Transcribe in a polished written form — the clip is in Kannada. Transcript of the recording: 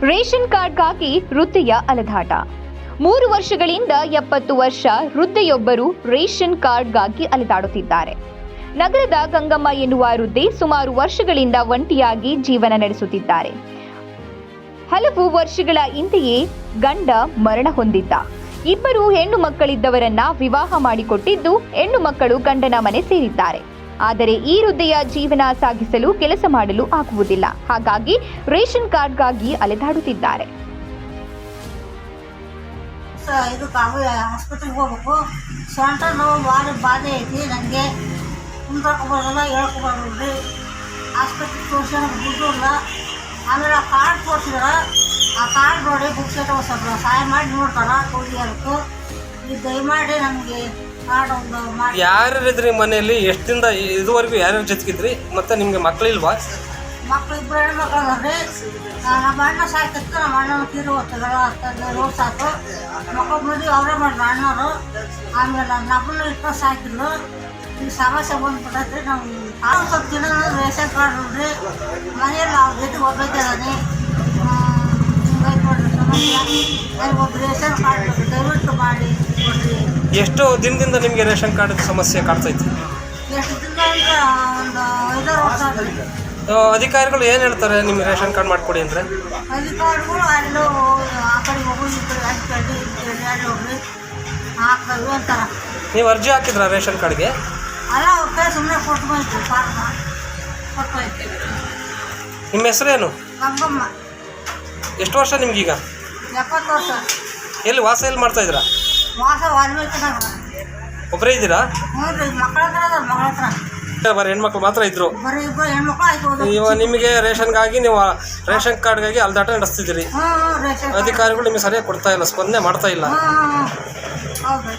ರೇಷನ್ ಕಾರ್ಡ್ಗಾಗಿ ವೃದ್ಧೆಯ ಅಲೆದಾಟ. 3 ವರ್ಷಗಳಿಂದ 70 ವರ್ಷ ವೃದ್ಧೆಯೊಬ್ಬರು ರೇಷನ್ ಕಾರ್ಡ್ಗಾಗಿ ಅಲೆದಾಡುತ್ತಿದ್ದಾರೆ. ನಗರದ ಗಂಗಮ್ಮ ಎನ್ನುವ ವೃದ್ಧೆ ಸುಮಾರು ವರ್ಷಗಳಿಂದ ಒಂಟಿಯಾಗಿ ಜೀವನ ನಡೆಸುತ್ತಿದ್ದಾರೆ. ಹಲವು ವರ್ಷಗಳ ಹಿಂದೆಯೇ ಗಂಡ ಮರಣ ಹೊಂದಿದ್ದ. 2 ಹೆಣ್ಣು ಮಕ್ಕಳಿದ್ದವರನ್ನ ವಿವಾಹ ಮಾಡಿಕೊಟ್ಟಿದ್ದು ಹೆಣ್ಣು ಮಕ್ಕಳು ಗಂಡನ ಮನೆ ಸೇರಿದ್ದಾರೆ. ಆದರೆ ಈ ವೃದ್ಧೆಯ ಜೀವನ ಸಾಗಿಸಲು ಕೆಲಸ ಮಾಡಲು ಆಗುವುದಿಲ್ಲ. ಹಾಗಾಗಿ ರೇಷನ್ ಕಾರ್ಡ್ಗಾಗಿ ಅಲೆದಾಡುತ್ತಿದ್ದಾರೆ. ಇದು ಹಾಸ್ಪಿಟಲ್ಗೆ ಹೋಗ್ಬೇಕು. ಸೊಂಟ ನೋವು ಭಾರಿ ಬಾಧೆ ಐತಿ. ನನಗೆ ಕುಂದ್ರಕೋಬಾರಲ್ಲ, ಹೇಳ್ಕೊಬಾರ್ದು. ಆಸ್ಪತ್ರೆಗೆ ತೋರಿಸೋಣ ದುಡ್ಡು ಇಲ್ಲ. ಆಮೇಲೆ ಆ ಕಾರ್ಡ್ ತೋರಿಸಿದ್ರೆ ಆ ಕಾರ್ಡ್ ನೋಡಿ ಬುಕ್ಸೆಟ್ ಸ್ವಲ್ಪ ಸಹಾಯ ಮಾಡಿ ನೋಡ್ತಾರೆ ಕೂಲಿಯರ್ಕು. ಇದು ದಯಮಾಡಿ ನಮಗೆ ಕಾರ್ಡ್ ಒಂದು ಮಾಡಿ. ಯಾರ್ಯಾರಿದ್ರಿ ಮನೆಯಲ್ಲಿ? ಎಷ್ಟಿಂದ ಇದುವರೆಗೂ ಯಾರ್ಯಾರ ಜೊತೆಗಿದ್ರಿ? ಮತ್ತೆ ನಿಮಗೆ ಮಕ್ಕಳಿಲ್ವಾ? ಮಕ್ಕಳು 2 ಹೆಣ್ಮಕ್ಳು ಅದಾವ್ರಿ. ನಮ್ಮ ಅಣ್ಣ ಸಾಯ್ತಿತ್ತು. ನಮ್ಮ ಅಣ್ಣನ ತೀರು ಹೋಗ್ತದೆ ರೋಡ್ ಸಾಕು. ಮಕ್ಕಳು ಮದುವೆ ಅವರೇ ಮಾಡಿದ್ರು ಅಣ್ಣವರು. ಆಮೇಲೆ ನಮ್ಮನ್ನು ಇಟ್ಟು ಸಾಕಿದ್ರು. ಈ ಸಮಸ್ಯೆ ಬಂದ್ಬಿಟ್ಟೈತ್ರಿ. ನಾವು ಸ್ವಲ್ಪ ದಿನ ರೇಷನ್ ಕಾರ್ಡ್ ನೋಡ್ರಿ. ಮನೆಯಲ್ಲಿ ಅವ್ರ ಜೊತೆ ಒಬ್ಬೈತಿದ್ದಾನೆ. ಹಿಂಗಾಗಿ ನೋಡ್ರಿ ಸಮಸ್ಯೆ. ಒಬ್ಬ ರೇಷನ್ ಕಾರ್ಡ್ ದಯವಿಟ್ಟು ಮಾಡಿ ಕೊಡ್ರಿ. ಎಷ್ಟು ದಿನದಿಂದ ನಿಮಗೆ ರೇಷನ್ ಕಾರ್ಡ್ ಸಮಸ್ಯೆ ಕಾಡ್ತೈತಿ? ಎಷ್ಟು ದಿನ ಅಂದ್ರೆ ಒಂದು 5-6 ವರ್ಷ ಆಗ್ತದೆ. ಅಧಿಕಾರಿಗಳು ಏನು ಹೇಳ್ತಾರೆ ನಿಮ್ಗೆ ರೇಷನ್ ಕಾರ್ಡ್ ಮಾಡಿಕೊಡಿ ಅಂದರೆ? ಅಧಿಕಾರಿಗಳು ಅಲ್ಲೂ ಆ ಕಡೆ ಹೋಗಿ ಈ ಕಡೆ ಅಲ್ಲಿ ಹೋಗ್ರಿ ಹಾಕ್ತವೆ ಅಂತಾರೆ. ನೀವು ಅರ್ಜಿ ಹಾಕಿದ್ರಾ ರೇಷನ್ ಕಾರ್ಡ್ಗೆ? ಅಲ್ಲ ಅವ್ರ ಕೈ ಸುಮ್ಮನೆ ಕೊಟ್ಟು ಬಂತು. ಫಾರ್ಮ ಕೊಟ್ಟು ಹೋಯ್ತು. ನಿಮ್ಮ ಹೆಸರೇನು? ಗಂಗಮ್ಮ. ಎಷ್ಟು ವರ್ಷ ನಿಮ್ಗೀಗ? 70 ವರ್ಷ. ಎಲ್ಲಿ ವಾಸ ಎಲ್ಲಿ ಮಾಡ್ತಾ ಇದ್ದೀರಾ? ವಾಸ ವಾಲ್ಮೀಕಿ ನಗರ. ಒಬ್ಬರೇ ಇದ್ದೀರಾ? ಹ್ಞೂ ರೀ. ಮಕ್ಕಳ ಹತ್ರ ಅದ, ಮಗಳ ಹತ್ರ ಬರೀ ಹೆಣ್ಮಕ್ಳು ಮಾತ್ರ ಇದ್ರು? ಬರೀ 2 ಹೆಣ್ಮಕ್ಳು ಆಯ್ತು. ಇವಾಗ ನಿಮಗೆ ರೇಷನ್ಗಾಗಿ ನೀವು ರೇಷನ್ ಕಾರ್ಡ್ಗಾಗಿ ಅಲ್ದಾಟ ನಡೆಸ್ತಿದ್ದೀರಿ. ರೇಷನ್ ಅಧಿಕಾರಿಗಳು ನಿಮಗೆ ಸರಿಯಾಗಿ ಕೊಡ್ತಾ ಇಲ್ಲ, ಸ್ಪಂದನೆ ಮಾಡ್ತಾ ಇಲ್ಲ. ಹೌದು.